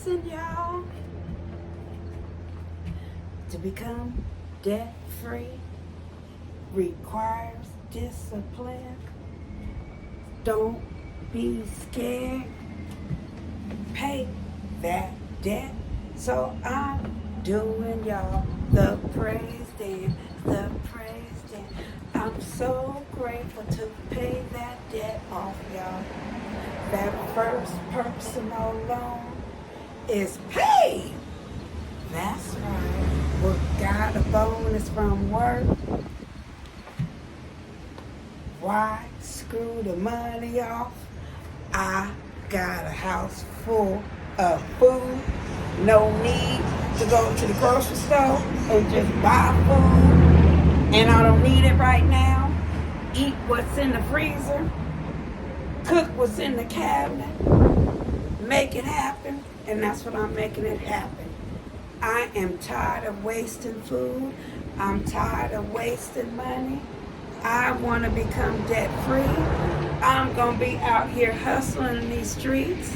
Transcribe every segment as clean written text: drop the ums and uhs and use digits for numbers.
Listen, y'all. To become debt free requires discipline. Don't be scared. Pay that debt. So I'm doing, y'all, the praise dance, the praise dance. I'm so grateful to pay that debt off, y'all. That first personal loan is paid. That's right. We got a bonus from work. Why screw the money off? I got a house full of food. No need to go to the grocery store and just buy food. And I don't need it right now. Eat what's in the freezer. Cook what's in the cabinet. Make it happen. And that's what I'm making it happen. I am tired of wasting food. I'm tired of wasting money. I want to become debt free. I'm going to be out here hustling in these streets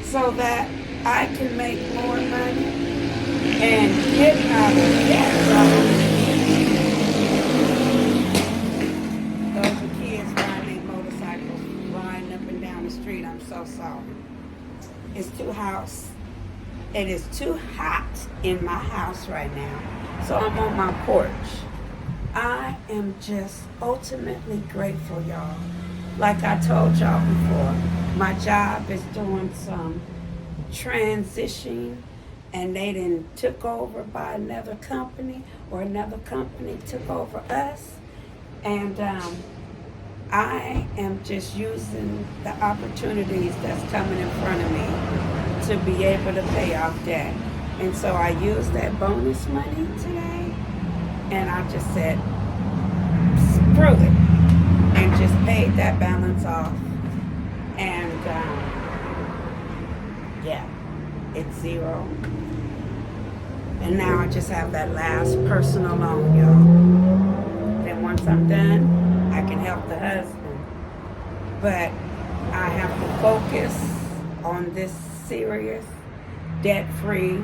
so that I can make more money and get out of debt. Those are kids riding their motorcycles, riding up and down the street. I'm so sorry. It's too hot. It is too hot in my house right now, so I'm on my porch. I am just ultimately grateful, y'all. Like I told y'all before, my job is doing some transition, and they then took over by another company, or another company took over us, and I am just using the opportunities that's coming in front of me to be able to pay off debt. And so I used that bonus money today, and I just said, screw it, and just paid that balance off. And yeah, it's zero. And now I just have that last personal loan, y'all. Then once I'm done, I can help the husband. But I have to focus on this serious, debt-free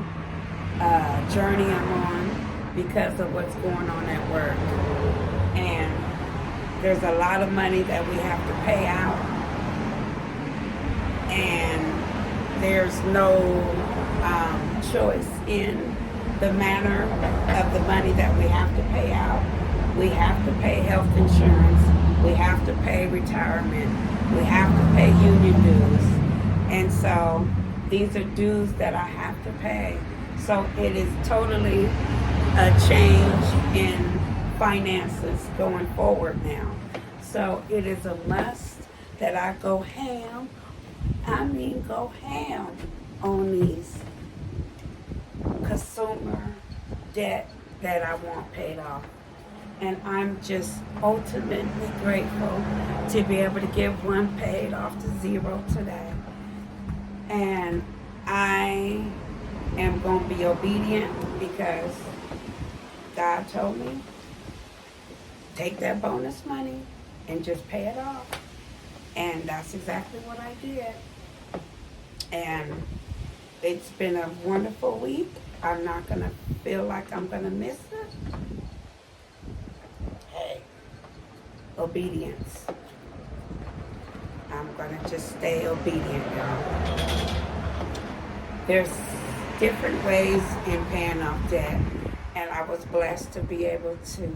journey I'm on because of what's going on at work. And there's a lot of money that we have to pay out, and there's no choice in the manner of the money that we have to pay out. We have to pay health insurance, we have to pay retirement, we have to pay union dues, and so these are dues that I have to pay. So it is totally a change in finances going forward now. So it is a must that I go ham on these consumer debt that I want paid off. And I'm just ultimately grateful to be able to get one paid off to zero today. And I am going to be obedient because God told me, take that bonus money and just pay it off. And that's exactly what I did. And it's been a wonderful week. I'm not going to feel like I'm going to miss it. Hey, obedience. I'm going to just stay obedient, y'all. There's different ways in paying off debt, and I was blessed to be able to,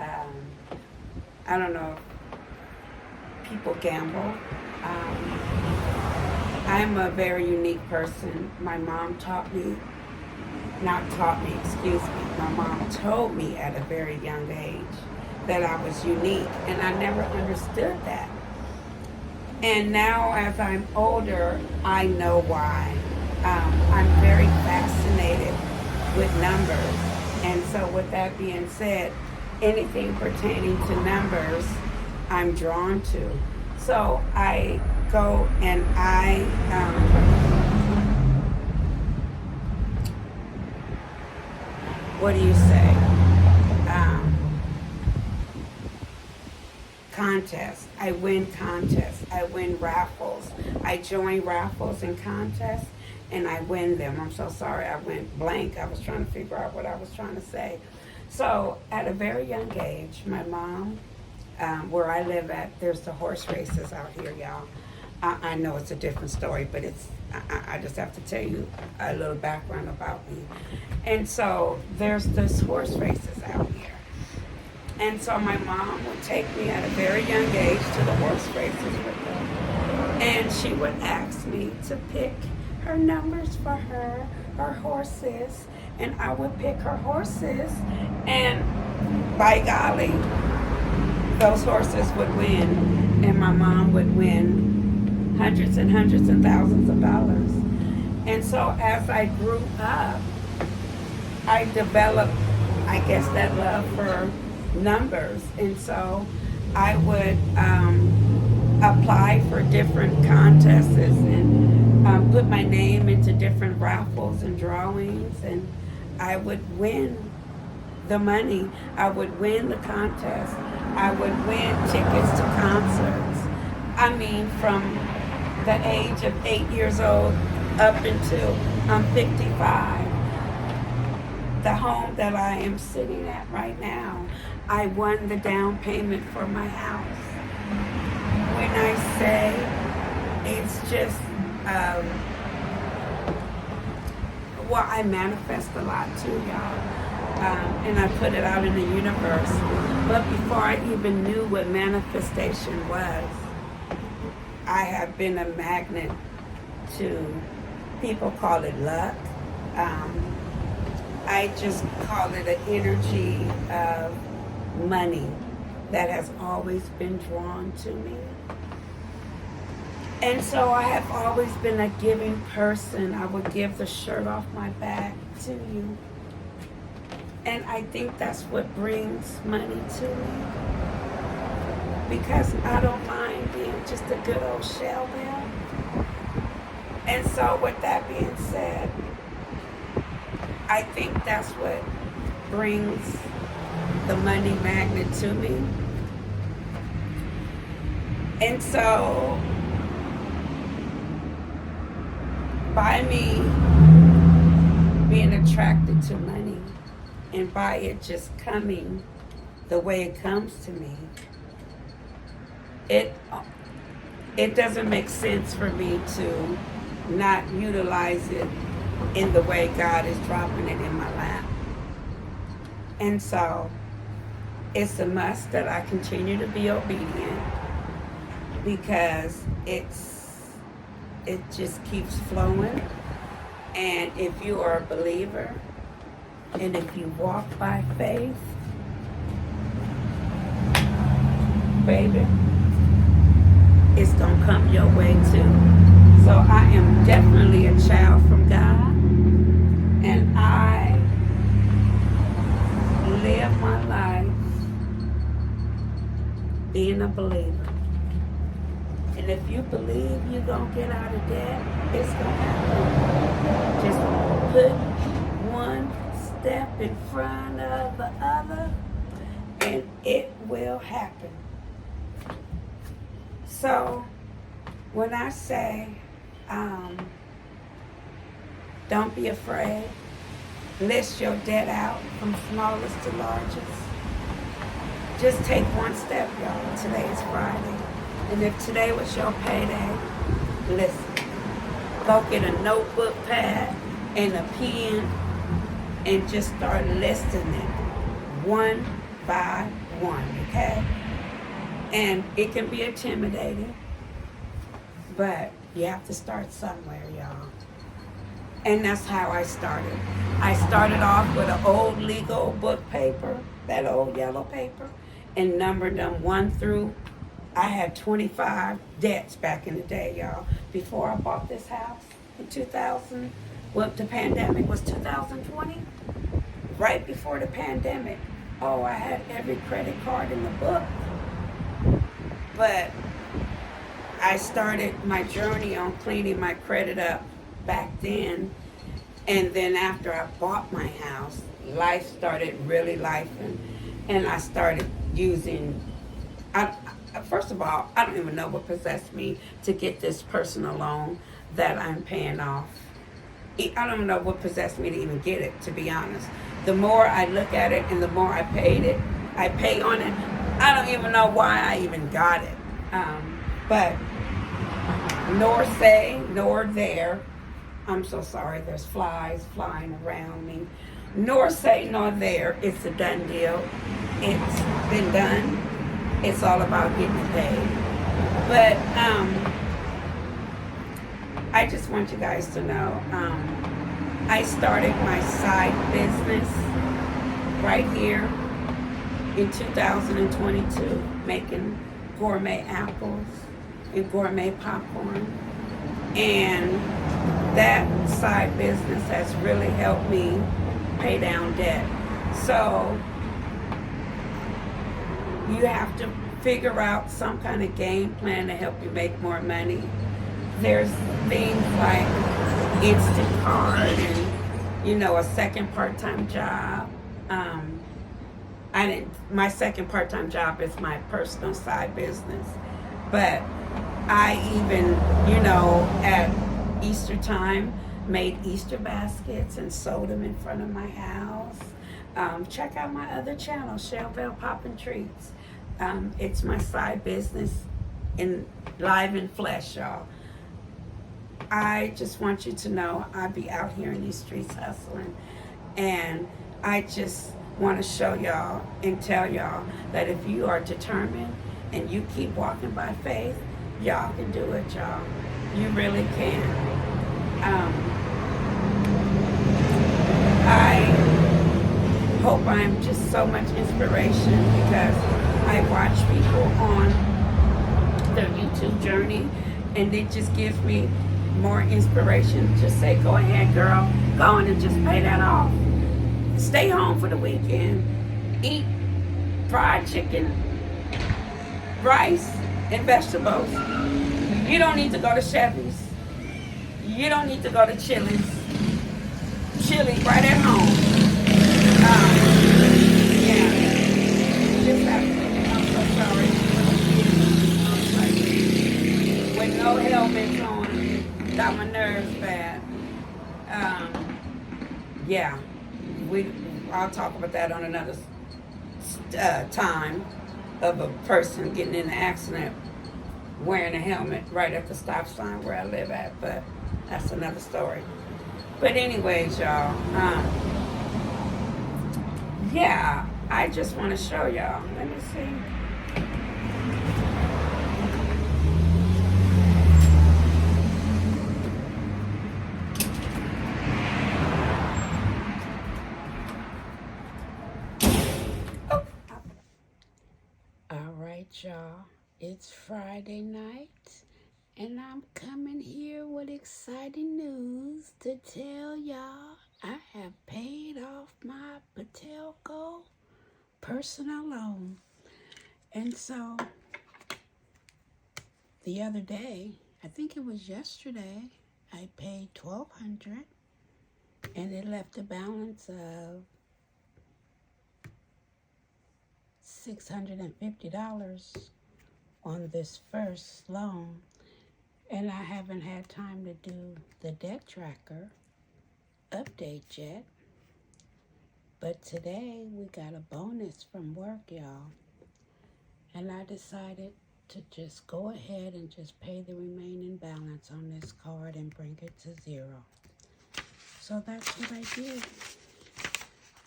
I don't know, people gamble. I'm a very unique person. My mom my mom told me at a very young age that I was unique, and I never understood that. And now as I'm older, I know why. I'm very fascinated with numbers. And so with that being said, anything pertaining to numbers, I'm drawn to. So I go and what do you say? Contests. I win contests. I win raffles. I join raffles and contests. and I win them. I'm so sorry, I went blank. I was trying to figure out what I was trying to say. So at a very young age, my mom, where I live at, there's the horse races out here, y'all. I know it's a different story, but I just have to tell you a little background about me. And so there's this horse races out here. And so my mom would take me at a very young age to the horse races with her. And she would ask me to pick her numbers for her horses. And I would pick her horses. And by golly, those horses would win. And my mom would win hundreds and hundreds and thousands of dollars. And so as I grew up, I developed, I guess, that love for numbers. And so I would apply for different contests and put my name into different raffles and drawings, and I would win the money. I would win the contest. I would win tickets to concerts. I mean, from the age of 8 years old up until I'm 55. The home that I am sitting at right now, I won the down payment for my house. When I say it's just, well, I manifest a lot too, y'all. And I put it out in the universe. But before I even knew what manifestation was, I have been a magnet to, people call it luck. I just call it an energy of money that has always been drawn to me. And so I have always been a giving person. I would give the shirt off my back to you. And I think that's what brings money to me. Because I don't mind being just a good old shell bill. And so with that being said, I think that's what brings the money magnet to me. And so by me being attracted to money and by it just coming the way it comes to me, it doesn't make sense for me to not utilize it in the way God is dropping it in my lap. And so it's a must that I continue to be obedient, because it just keeps flowing. And if you are a believer and if you walk by faith, baby, it's gonna come your way too. So I am definitely a child from God, and I live my life being a believer. And if you believe you're gonna get out of debt, it's gonna happen. Just put one step in front of the other, and it will happen. So when I say, don't be afraid, list your debt out from smallest to largest. Just take one step, y'all. Today is Friday. And if today was your payday, listen. Go get a notebook pad and a pen and just start listing it one by one, okay? And it can be intimidating, but you have to start somewhere, y'all. And that's how I started. I started off with an old legal book paper, that old yellow paper, and numbered them 1 through, I had 25 debts back in the day, y'all. Before I bought this house in 2000, well, the pandemic was 2020. Right before the pandemic, oh, I had every credit card in the book. But I started my journey on cleaning my credit up back then. And then after I bought my house, life started really lifing. And I started using, first of all, I don't even know what possessed me to get this personal loan that I'm paying off I don't know what possessed me to even get it, to be honest. The more I look at it and the more I pay on it, I don't even know why I even got it. But nor say, nor there. I'm so sorry, there's flies flying around me. Nor say, nor there. It's a done deal. It's been done. It's all about getting it paid. But I just want you guys to know, I started my side business right here in 2022, making gourmet apples and gourmet popcorn. And that side business has really helped me pay down debt. So you have to figure out some kind of game plan to help you make more money. There's things like Instacart and, a second part-time job. My second part-time job is my personal side business. But I even, at Easter time, made Easter baskets and sold them in front of my house. Check out my other channel, Shelvelle Poppin' Treats. It's my side business in live in flesh, y'all. I just want you to know I be out here in these streets hustling, and I just want to show y'all and tell y'all that if you are determined and you keep walking by faith, y'all can do it, y'all. You really can. I hope I'm just so much inspiration because I watch people on their YouTube journey, and it just gives me more inspiration. Just say, go ahead, girl. Go on and just pay that off. Stay home for the weekend. Eat fried chicken, rice, and vegetables. You don't need to go to Chevy's. You don't need to go to Chili's. Chili right at home. Yeah. Just I'm so sorry. With no helmets on, got my nerves bad. Yeah. I'll talk about that on another time of a person getting in an accident wearing a helmet right at the stop sign where I live at, but that's another story. But anyways, y'all, yeah, I just want to show y'all. Let me see. Oh. All right, y'all. It's Friday night, and I'm coming here with exciting news to tell y'all I have paid off my Patelco personal loan. And so the other day, I think it was yesterday, I paid $1,200, and it left a balance of $650 on this first loan. And I haven't had time to do the debt tracker update yet. But today we got a bonus from work, y'all. And I decided to just go ahead and just pay the remaining balance on this card and bring it to zero. So that's what I did.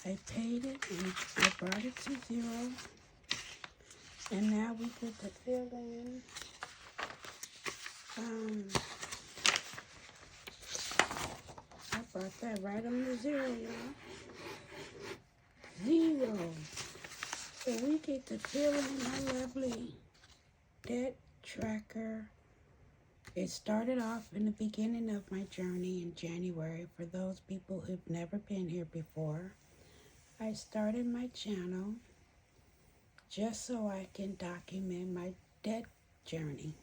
I paid it and I brought it to zero. And now we get to fill in I brought that right on the zero, y'all. Zero. So we get to fill in my lovely debt tracker. It started off in the beginning of my journey in January. For those people who've never been here before, I started my channel just so I can document my debt journey.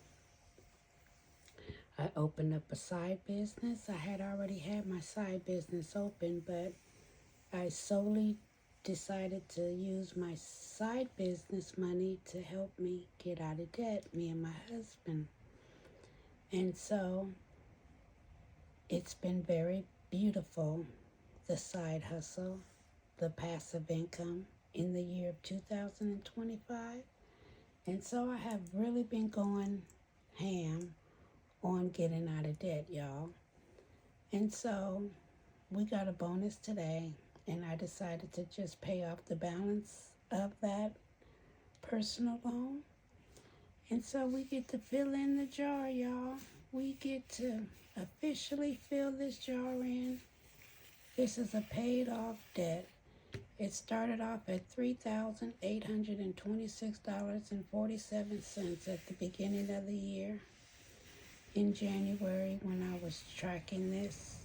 I opened up a side business. I had already had my side business open, but I solely decided to use my side business money to help me get out of debt, me and my husband. And so it's been very beautiful, the side hustle, the passive income in the year of 2025. And so I have really been going ham on getting out of debt, y'all. And so we got a bonus today, and I decided to just pay off the balance of that personal loan. And so we get to fill in the jar, y'all. We get to officially fill this jar in. This is a paid off debt. It started off at $3,826.47 at the beginning of the year in January when I was tracking this.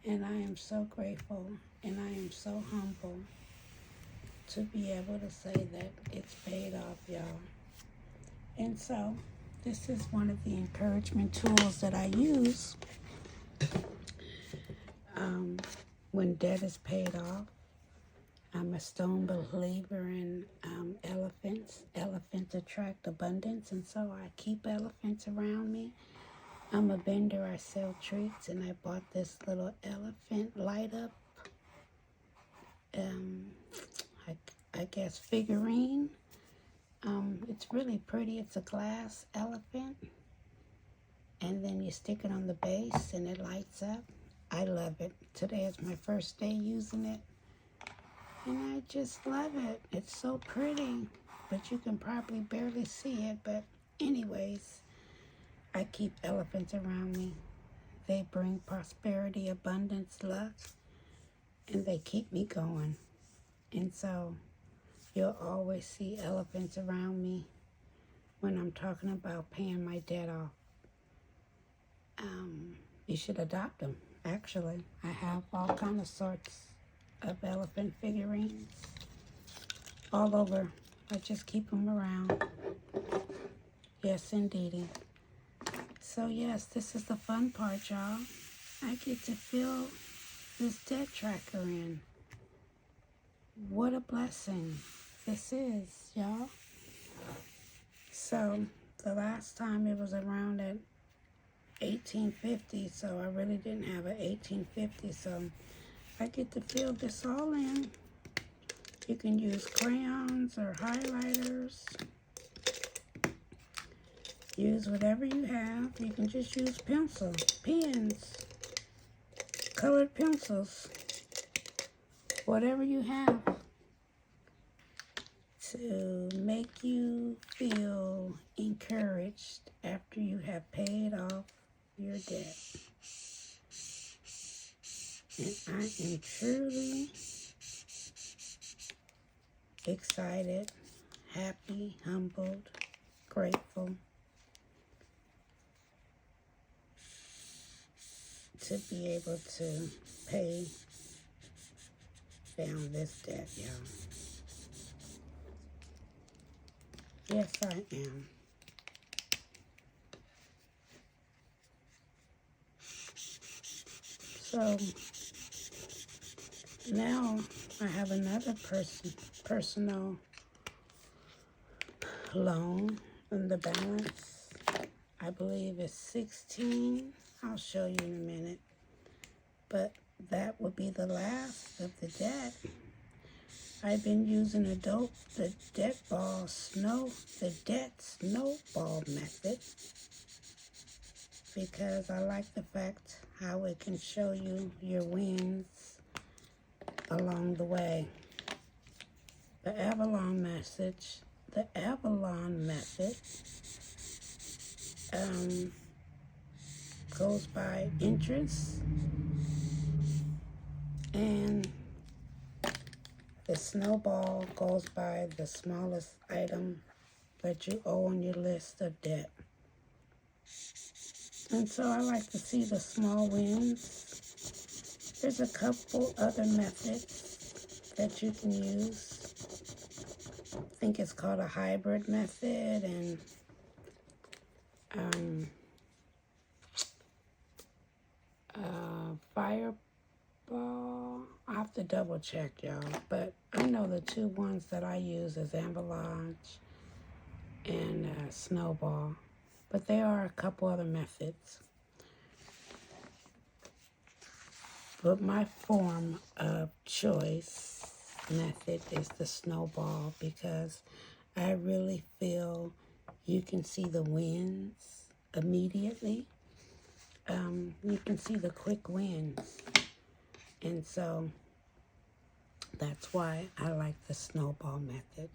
And I am so grateful and I am so humble to be able to say that it's paid off, y'all. And so this is one of the encouragement tools that I use when debt is paid off. I'm a stone believer in elephants. Elephants attract abundance, and so I keep elephants around me. I'm a vendor. I sell treats, and I bought this little elephant light up, I guess, figurine. It's really pretty. It's a glass elephant, and then you stick it on the base, and it lights up. I love it. Today is my first day using it. And I just love it. It's so pretty, but you can probably barely see it. But anyways, I keep elephants around me. They bring prosperity, abundance, luck, and they keep me going. And so you'll always see elephants around me when I'm talking about paying my debt off. You should adopt them, actually. I have all kind of sorts of elephant figurines all over. I just keep them around. Yes, indeedy. So yes, this is the fun part, y'all. I get to fill this debt tracker in. What a blessing this is, y'all. So the last time it was around at 1850, so I really didn't have an 1850, so I get to fill this all in. You can use crayons or highlighters. Use whatever you have. You can just use pencil, pens, colored pencils, whatever you have to make you feel encouraged after you have paid off your debt. And I am truly excited, happy, humbled, grateful to be able to pay down this debt, y'all. Yes, I am. So now I have another personal loan, and the balance, I believe, is 16. I'll show you in a minute. But that will be the last of the debt. I've been using the debt snowball method because I like the fact how it can show you your wins along the way. The Avalon method goes by interest, and the snowball goes by the smallest item that you owe on your list of debt. And so I like to see the small wins. There's a couple other methods that you can use. I think it's called a hybrid method, and Fireball. I have to double check, y'all. But I know the two ones that I use is Avalanche and Snowball. But there are a couple other methods. But my form of choice method is the snowball because I really feel you can see the wins immediately. You can see the quick wins. And so that's why I like the snowball method,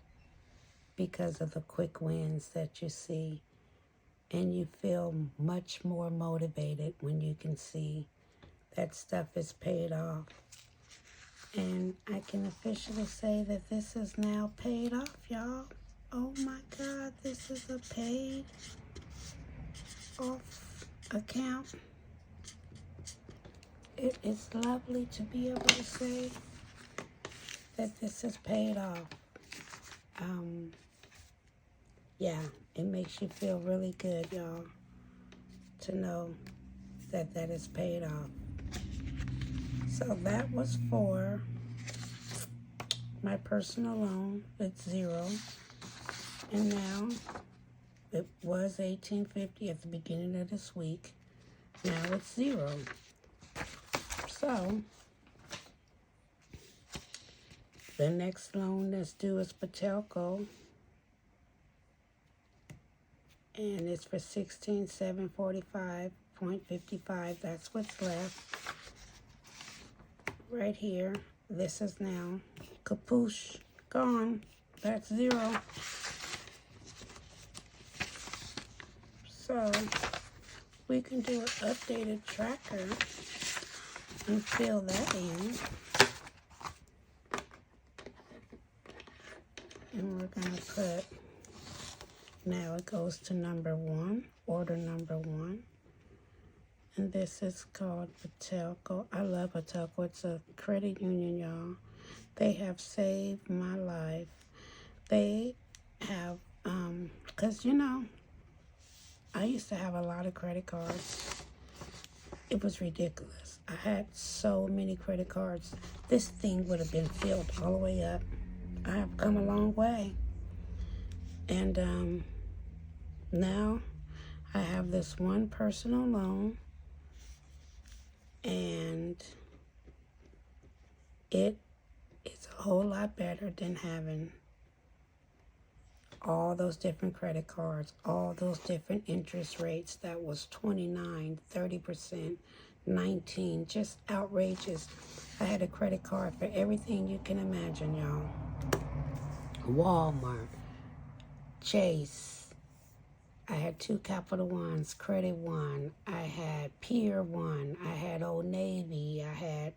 because of the quick wins that you see. And you feel much more motivated when you can see that stuff is paid off. And I can officially say that this is now paid off, y'all. Oh my God, this is a paid off account. It is lovely to be able to say that this is paid off. Yeah, it makes you feel really good, y'all, to know that that is paid off. So that was for my personal loan. It's $0. And now it was $18.50 at the beginning of this week. Now it's $0. So the next loan that's due is Patelco, and it's for $16,745.55. That's what's left right here. This is now kapoosh, gone. That's $0. So we can do an updated tracker and fill that in. And we're going to put, now it goes to number 1, order number 1. And this is called Patelco. I love Patelco. It's a credit union, y'all. They have saved my life. They have, because, you know, I used to have a lot of credit cards. It was ridiculous. I had so many credit cards. This thing would have been filled all the way up. I have come a long way. And now I have this one personal loan, and it is a whole lot better than having all those different credit cards, all those different interest rates. That was 29, 30%, 19, just outrageous. I had a credit card for everything you can imagine, y'all. Walmart, Chase. I had 2 Capital Ones, Credit One. I had Pier One. I had Old Navy. I had,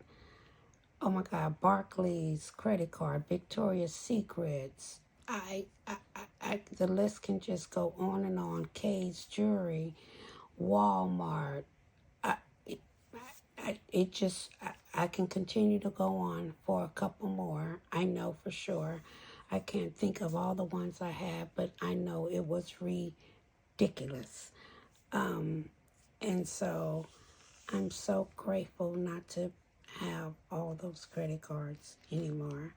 oh my God, Barclays credit card, Victoria's Secrets. The list can just go on and on. Kay's Jewelry, Walmart. I can continue to go on for a couple more. I know for sure. I can't think of all the ones I have, but I know it was ridiculous. And so I'm so grateful not to have all those credit cards anymore.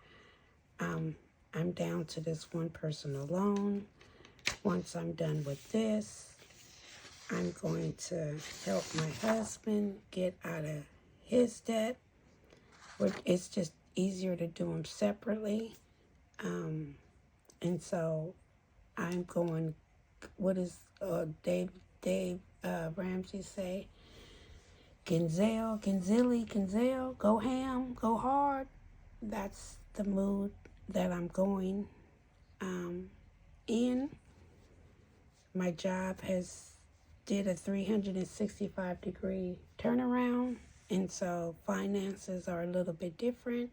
I'm down to this one personal loan. Once I'm done with this, I'm going to help my husband get out of his debt. It's just easier to do them separately. And so I'm going, what is Dave Ramsey say? Genzile, go ham, go hard. That's the mood that I'm going in. My job did a 365-degree turnaround, and so finances are a little bit different.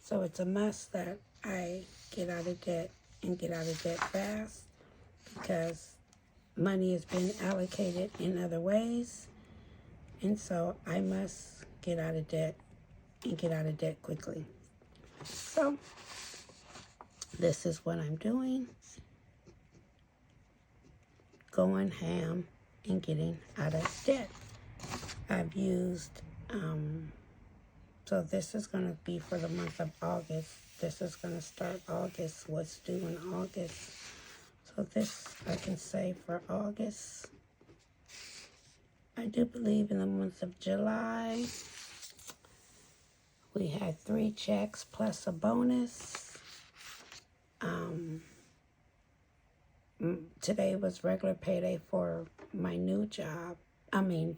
So it's a must that I get out of debt and get out of debt fast, because money has been allocated in other ways. And so I must get out of debt and get out of debt quickly. So this is what I'm doing. Going ham and getting out of debt. I've used, so this is going to be for the month of August. This is going to start August, what's due in August. So this I can say for August. I do believe in the month of July, We had 3 checks plus a bonus. Today was regular payday for my new job.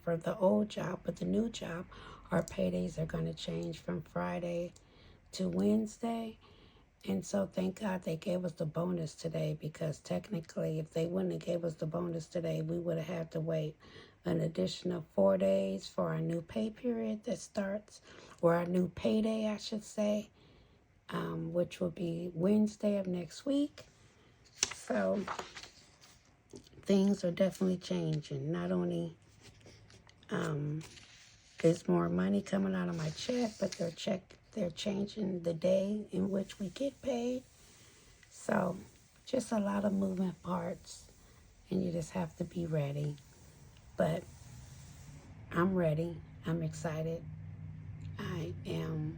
For the old job, but the new job, our paydays are going to change from Friday to Wednesday. And so thank God they gave us the bonus today, because technically if they wouldn't have gave us the bonus today, we would have had to wait an additional 4 days for our new pay period that starts, or our new payday, I should say, which will be Wednesday of next week. So things are definitely changing. Not only is more money coming out of my check, but they're changing the day in which we get paid. So just a lot of moving parts, and you just have to be ready. But I'm ready. I'm excited. I am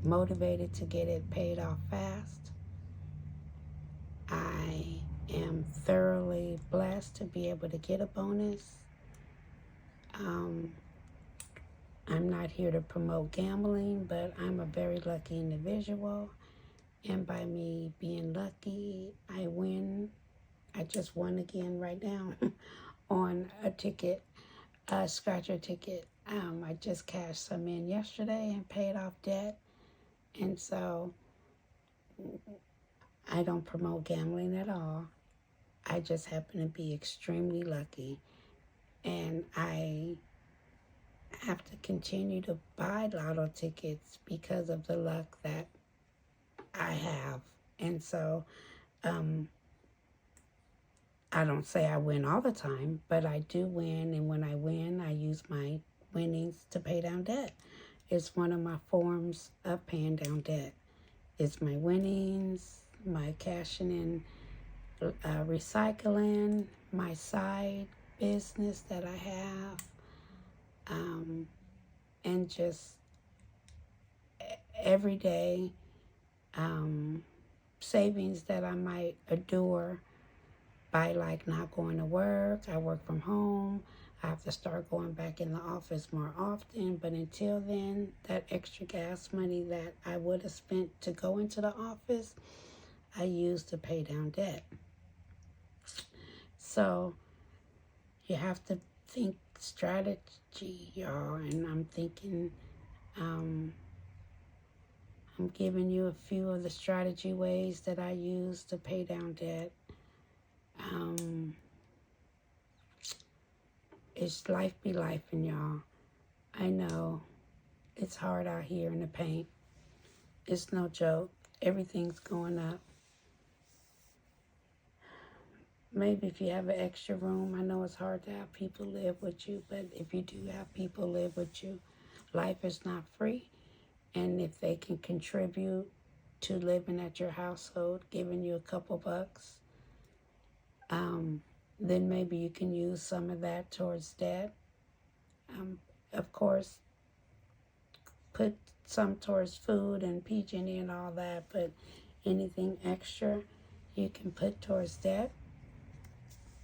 motivated to get it paid off fast. I am thoroughly blessed to be able to get a bonus. I'm not here to promote gambling, but I'm a very lucky individual. And by me being lucky, I win. I just won again right now on a ticket, a scratcher ticket. I just cashed some in yesterday and paid off debt. And so I don't promote gambling at all. I just happen to be extremely lucky. And I have to continue to buy lotto tickets because of the luck that I have. And so I don't say I win all the time, but I do win. And when I win, I use my winnings to pay down debt. It's one of my forms of paying down debt. It's my winnings, my cashing in, recycling, my side business that I have, and just everyday savings that I might adore by like not going to work. I work from home. I have to start going back in the office more often, but until then, that extra gas money that I would have spent to go into the office, I use to pay down debt. So you have to think strategy, y'all, and I'm thinking, I'm giving you a few of the strategy ways that I use to pay down debt. It's life be life, and y'all. I know it's hard out here in the paint. It's no joke. Everything's going up. Maybe if you have an extra room, I know it's hard to have people live with you, but if you do have people live with you, life is not free. And if they can contribute to living at your household, giving you a couple bucks, then maybe you can use some of that towards debt. Of course, put some towards food and PG&E and all that, but anything extra you can put towards debt.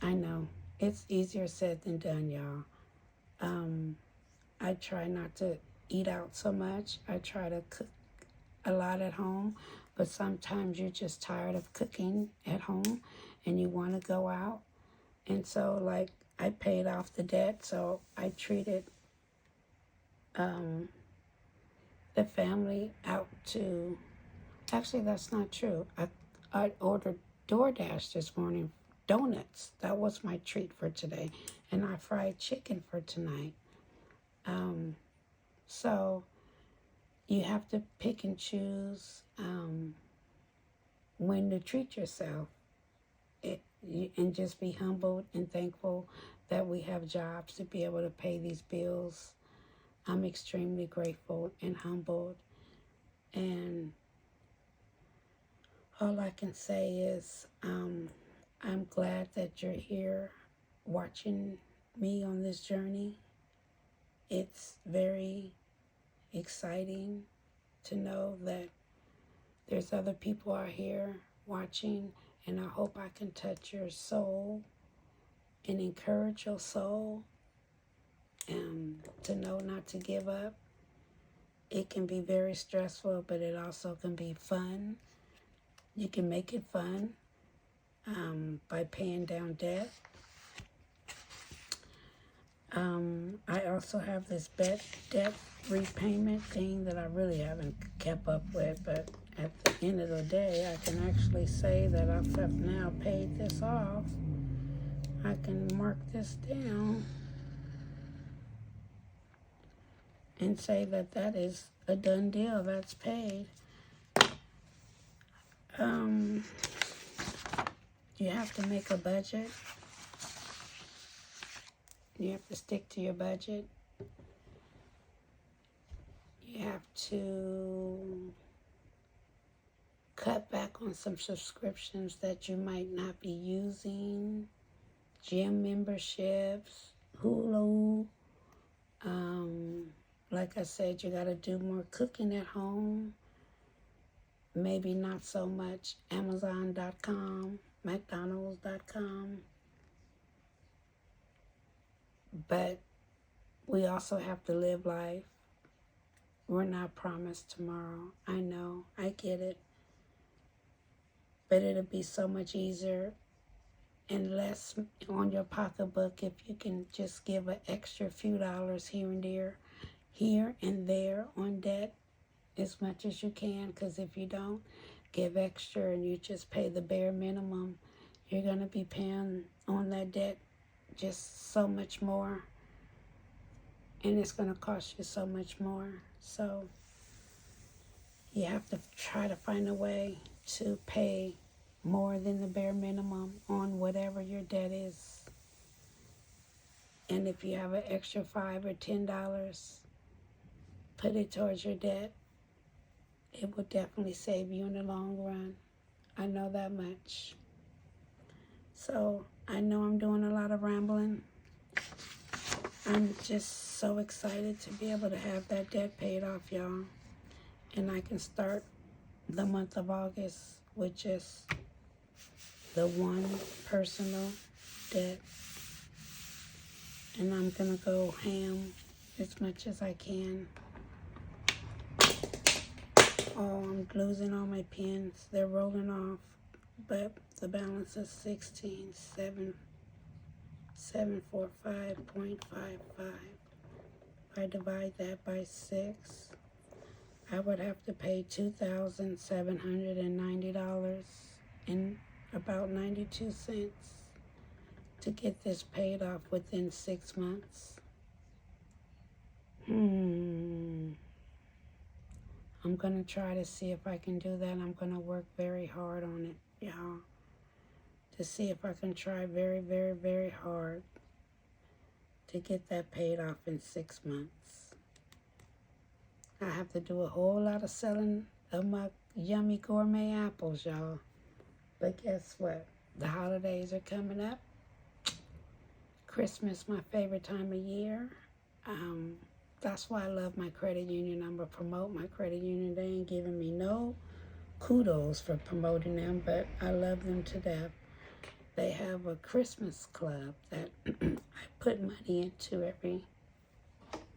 I know, it's easier said than done, y'all. I try not to eat out so much. I try to cook a lot at home, but sometimes you're just tired of cooking at home and you want to go out. And so, like, I paid off the debt, so I treated the family out to, actually, that's not true. I ordered DoorDash this morning, donuts. That was my treat for today. And I fried chicken for tonight. So you have to pick and choose when to treat yourself, and just be humbled and thankful that we have jobs to be able to pay these bills. I'm extremely grateful and humbled, and all I can say is I'm glad that you're here watching me on this journey. It's very exciting to know that there's other people out here watching, and I hope I can touch your soul and encourage your soul, and to know not to give up, It can be very stressful, but it also can be fun. You can make it fun by paying down debt. I also have this debt repayment thing that I really haven't kept up with, but at the end of the day, I can actually say that I have now paid this off. I can mark this down and say that that is a done deal. That's paid. You have to make a budget. You have to stick to your budget. You have to cut back on some subscriptions that you might not be using. Gym memberships, Hulu. Like I said, you got to do more cooking at home. Maybe not so much Amazon.com, McDonald's.com. But we also have to live life. We're not promised tomorrow. I know, I get it. But it'll be so much easier and less on your pocketbook if you can just give an extra few dollars here and there on debt as much as you can. Because if you don't give extra and you just pay the bare minimum, you're going to be paying on that debt just so much more, and it's going to cost you so much more. So you have to try to find a way to pay more than the bare minimum on whatever your debt is. And if you have an extra $5 or $10, put it towards your debt. It will definitely save you in the long run. I know that much. So I know I'm doing a lot of rambling. I'm just so excited to be able to have that debt paid off, y'all. And I can start the month of August with just the one personal debt. And I'm going to go ham as much as I can. Oh, I'm losing all my pins. They're rolling off. But the balance is 16,745.55. If I divide that by 6, I would have to pay $2,790 and about 92 cents to get this paid off within 6 months. I'm going to try to see if I can do that. I'm going to work very hard on it, y'all, to see if I can try very, very, very hard to get that paid off in 6 months. I have to do a whole lot of selling of my yummy gourmet apples, y'all. But guess what? The holidays are coming up. Christmas, my favorite time of year. That's why I love my credit union. I'm going to promote my credit union. They ain't giving me no kudos for promoting them, but I love them to death. They have a Christmas club that I put money into every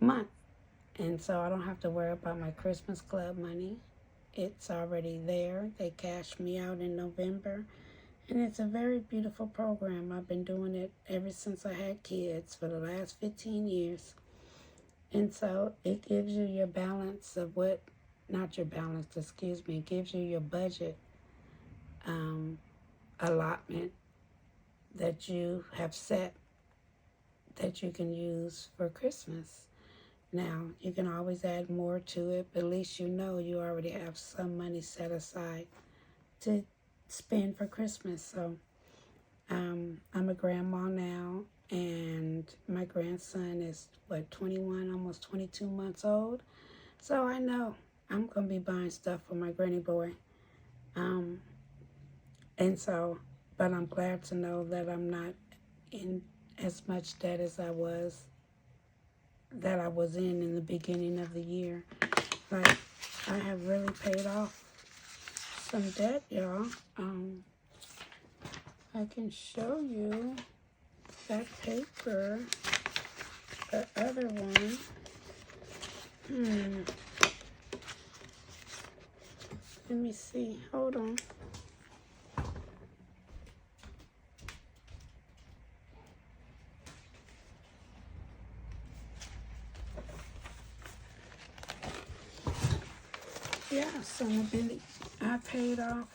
month. And so I don't have to worry about my Christmas club money. It's already there. They cashed me out in November. And it's a very beautiful program. I've been doing it ever since I had kids for the last 15 years. And so it gives you your balance of it gives you your budget allotment that you have set that you can use for Christmas. Now, you can always add more to it, but at least you know you already have some money set aside to spend for Christmas. So I'm a grandma now, and my grandson is 21, almost 22 months old. So I know I'm gonna be buying stuff for my granny boy. But I'm glad to know that I'm not in as much debt as I was in the beginning of the year. Like, I have really paid off some debt, y'all. I can show you that paper, the other one. Let me see. Hold on. Yeah, so I paid off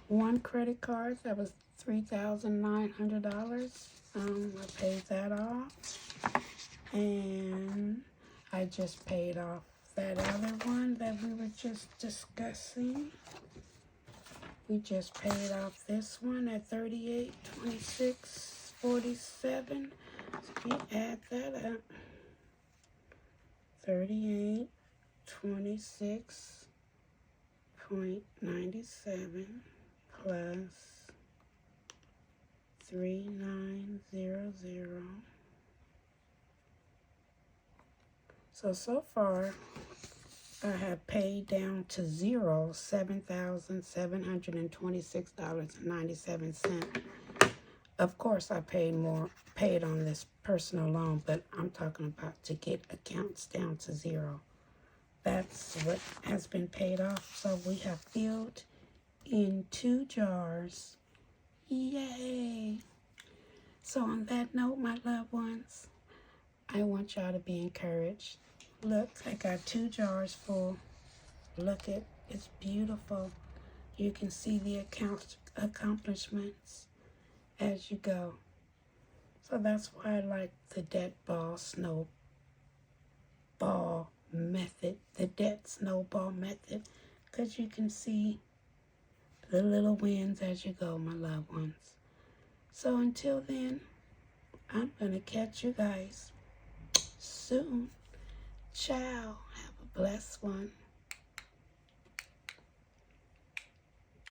one credit card that was $3,900. I paid that off, and I just paid off that other one that we were just discussing. We just paid off this one at $38.26.47. So if you add that up, $38.26.97 plus 3900. So far, I have paid down to zero $7,726.97. Of course, I paid on this personal loan, but I'm talking about to get accounts down to zero. That's what has been paid off. So we have filled in 2 jars. Yay! So on that note, my loved ones, I want y'all to be encouraged. Look, I got 2 jars full. Look at, it's beautiful. You can see the accomplishments as you go. So that's why I like the debt snowball method, because you can see the little wins as you go, my loved ones. So until then, I'm going to catch you guys soon. Ciao. Have a blessed one.